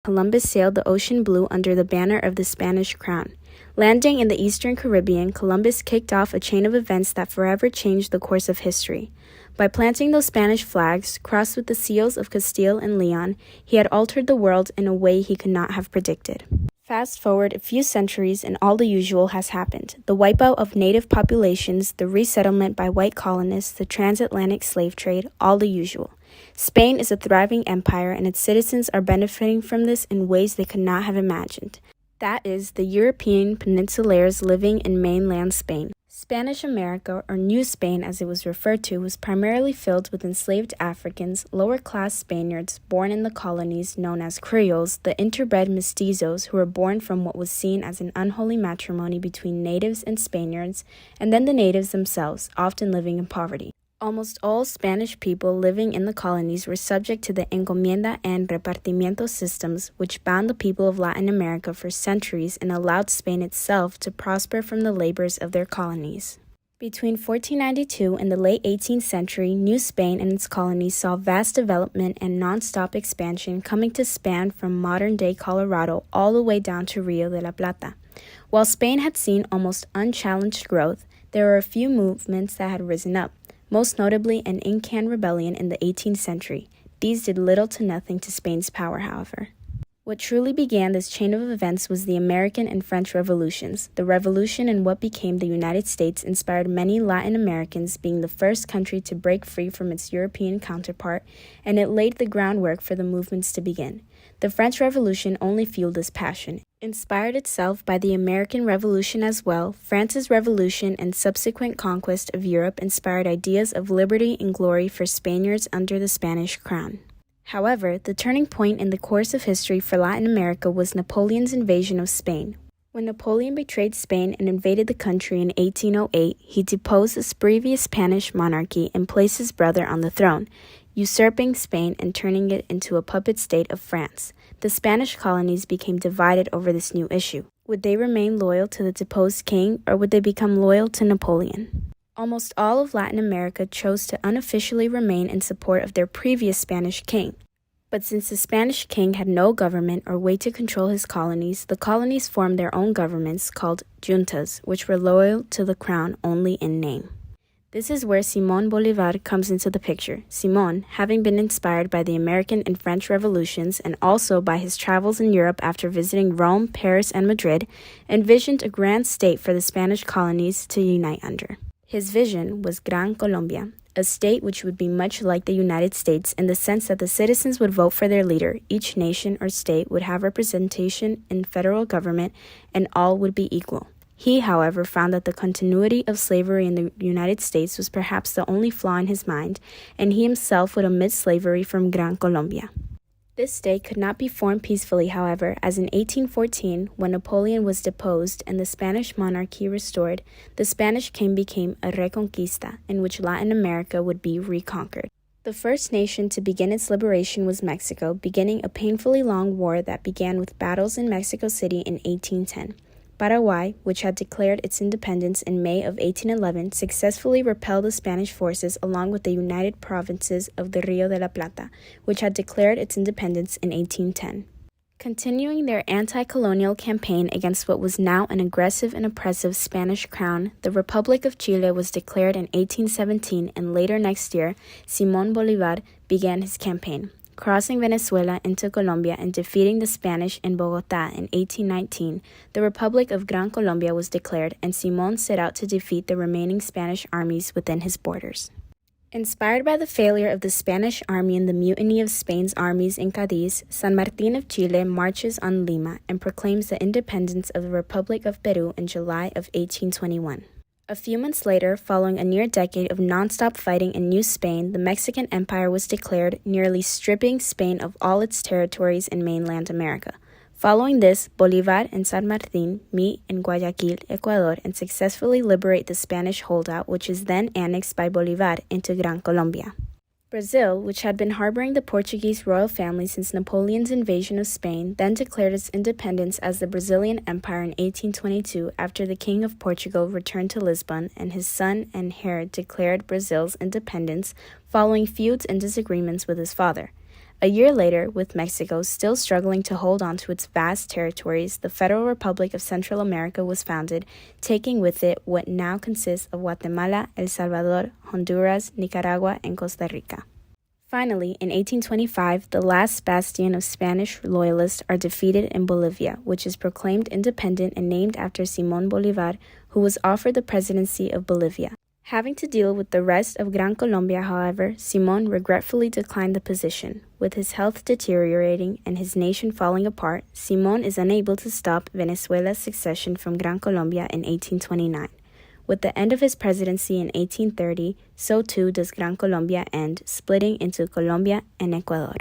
Columbus sailed the ocean blue under the banner of the Spanish crown. Landing in the eastern Caribbean, Columbus kicked off a chain of events that forever changed the course of history. By planting those Spanish flags, crossed with the seals of Castile and Leon, he had altered the world in a way he could not have predicted. Fast forward a few centuries and all the usual has happened. The wipeout of native populations, the resettlement by white colonists, the transatlantic slave trade, all the usual. Spain is a thriving empire and its citizens are benefiting from this in ways they could not have imagined. That is, the European peninsulares living in mainland Spain. Spanish America, or New Spain as it was referred to, was primarily filled with enslaved Africans, lower-class Spaniards born in the colonies known as Creoles, the interbred mestizos who were born from what was seen as an unholy matrimony between natives and Spaniards, and then the natives themselves, often living in poverty. Almost all Spanish people living in the colonies were subject to the encomienda and repartimiento systems, which bound the people of Latin America for centuries and allowed Spain itself to prosper from the labors of their colonies. Between 1492 and the late 18th century, New Spain and its colonies saw vast development and non-stop expansion coming to span from modern-day Colorado all the way down to Rio de la Plata. While Spain had seen almost unchallenged growth, there were a few movements that had risen up. Most notably an Incan rebellion in the 18th century. These did little to nothing to Spain's power, however. What truly began this chain of events was the American and French revolutions. The revolution in what became the United States inspired many Latin Americans, being the first country to break free from its European counterpart, and it laid the groundwork for the movements to begin. The French Revolution only fueled this passion. Inspired itself by the American Revolution as well, France's Revolution and subsequent conquest of Europe inspired ideas of liberty and glory for Spaniards under the Spanish crown. However, the turning point in the course of history for Latin America was Napoleon's invasion of Spain. When Napoleon betrayed Spain and invaded the country in 1808, he deposed the previous Spanish monarchy and placed his brother on the throne, usurping Spain and turning it into a puppet state of France. The Spanish colonies became divided over this new issue. Would they remain loyal to the deposed king, or would they become loyal to Napoleon? Almost all of Latin America chose to unofficially remain in support of their previous Spanish king. But since the Spanish king had no government or way to control his colonies, the colonies formed their own governments called juntas, which were loyal to the crown only in name. This is where Simón Bolívar comes into the picture. Simón, having been inspired by the American and French revolutions and also by his travels in Europe after visiting Rome, Paris, and Madrid, envisioned a grand state for the Spanish colonies to unite under. His vision was Gran Colombia, a state which would be much like the United States in the sense that the citizens would vote for their leader, each nation or state would have representation in federal government, and all would be equal. He, however, found that the continuity of slavery in the United States was perhaps the only flaw in his mind, and he himself would omit slavery from Gran Colombia. This state could not be formed peacefully, however, as in 1814, when Napoleon was deposed and the Spanish monarchy restored, the Spanish king became a reconquista, in which Latin America would be reconquered. The first nation to begin its liberation was Mexico, beginning a painfully long war that began with battles in Mexico City in 1810. Paraguay, which had declared its independence in May of 1811, successfully repelled the Spanish forces along with the United Provinces of the Rio de la Plata, which had declared its independence in 1810. Continuing their anti-colonial campaign against what was now an aggressive and oppressive Spanish crown, the Republic of Chile was declared in 1817, and later next year, Simón Bolívar began his campaign, crossing Venezuela into Colombia and defeating the Spanish in Bogotá in 1819, the Republic of Gran Colombia was declared, and Simón set out to defeat the remaining Spanish armies within his borders. Inspired by the failure of the Spanish army in the mutiny of Spain's armies in Cádiz, San Martín of Chile marches on Lima and proclaims the independence of the Republic of Peru in July of 1821. A few months later, following a near decade of non-stop fighting in New Spain, the Mexican Empire was declared, nearly stripping Spain of all its territories in mainland America. Following this, Bolívar and San Martín meet in Guayaquil, Ecuador, and successfully liberate the Spanish holdout, which is then annexed by Bolívar into Gran Colombia. Brazil, which had been harboring the Portuguese royal family since Napoleon's invasion of Spain, then declared its independence as the Brazilian Empire in 1822 after the King of Portugal returned to Lisbon and his son and heir declared Brazil's independence following feuds and disagreements with his father. A year later, with Mexico still struggling to hold on to its vast territories, the Federal Republic of Central America was founded, taking with it what now consists of Guatemala, El Salvador, Honduras, Nicaragua, and Costa Rica. Finally, in 1825, the last bastion of Spanish loyalists are defeated in Bolivia, which is proclaimed independent and named after Simón Bolívar, who was offered the presidency of Bolivia. Having to deal with the rest of Gran Colombia, however, Simón regretfully declined the position. With his health deteriorating and his nation falling apart, Simón is unable to stop Venezuela's secession from Gran Colombia in 1829. With the end of his presidency in 1830, so too does Gran Colombia end, splitting into Colombia and Ecuador.